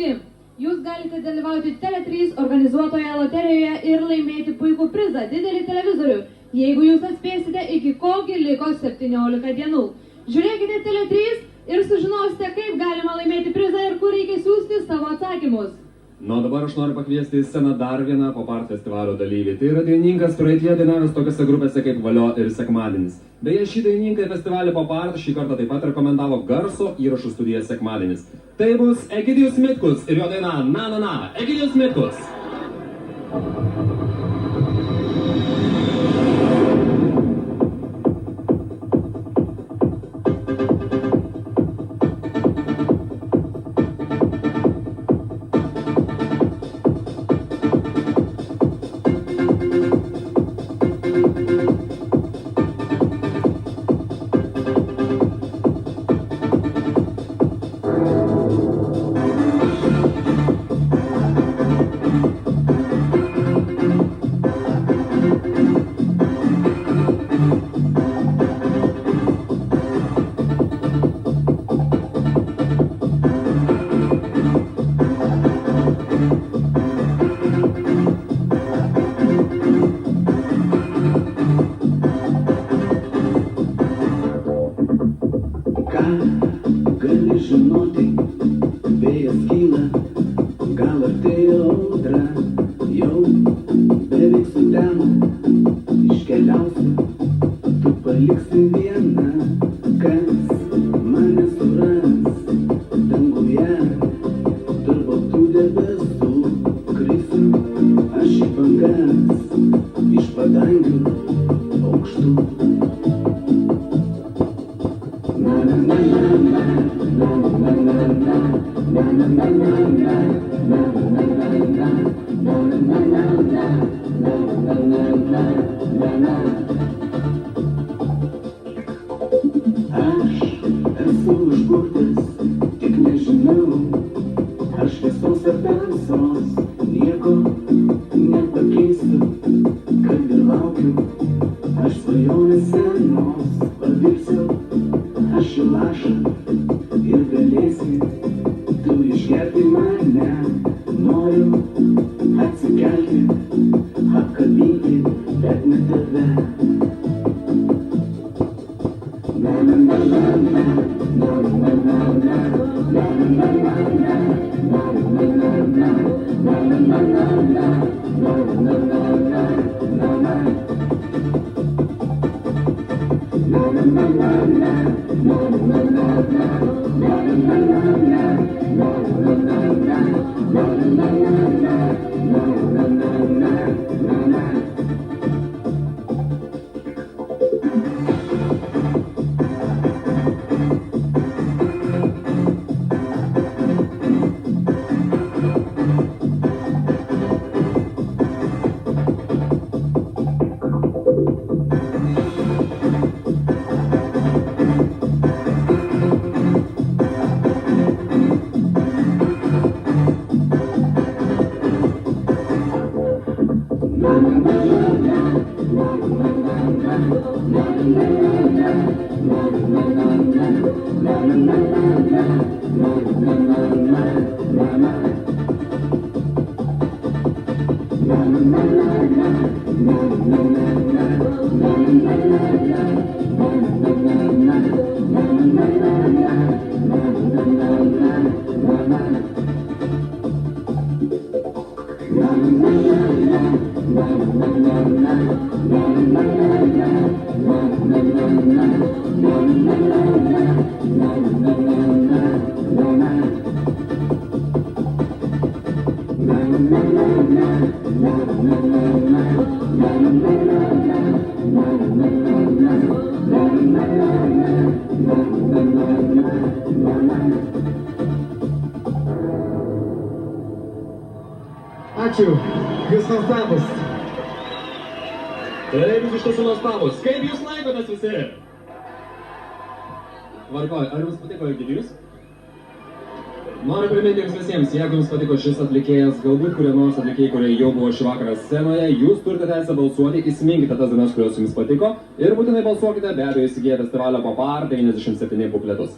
aiški. Jūs galite dalyvauti Tele3 organizuotoje loterijoje ir laimėti puikų prizą – didelį televizorių, jeigu jūs atspėsite iki kogi liko 17 dienų. Žiūrėkite Tele3 ir sužinosite, kaip galima laimėti prizą ir kur reikia siųsti savo atsakymus. Nu, dabar aš noriu pakviesti į sceną dar vieną Pop Art festivalio dalyvį. Tai yra dainininkas praeitie dainavęs tokiose grupėse kaip Valio ir Sekmadienis. Beje, šį dainininką festivalį Pop Art šį kartą taip pat rekomendavo garso įrašų studija Sekmadienis. Tai bus Egidijus Mitkus ir jo daina Na Na Na. Egidijus Mitkus. Gali žinoti, vėjas kyla, gal artėja audra, jau beveik sutemo, iškeliausiu, tu paliksi vieną, kas mane suras, danguje, tarp baltų debesų, krisiu, aš į bangas, iš padangių aukštų. Aš esu užburtas, tik nežinau, aš šviesos ar tamsos, nieko nepakeisiu, kad ir laukiu, aš svajonės senos pavirsiu, aš į lašą ir galėsi tu išgerti mane, noriu atsikelti, apkabinti, bet ne tave. Ačiū, jūs nuostabus. Taip, jūs iš tiesų nuostabus. Kaip jūs laikotės visi? Tvarkoj, ar jums patiko Egidijus? Noriu priminti jums visiems, jeigu jums patiko šis atlikėjas, galbūt kurie nors atlikėjai, kurie jau buvo šį vakarą scenoje, jūs turite teisę balsuoti, įsiminkite tas dainas, kurios jums patiko ir būtinai balsuokite, be abejo įsigiję festivalio Pop Art 97 bukletus.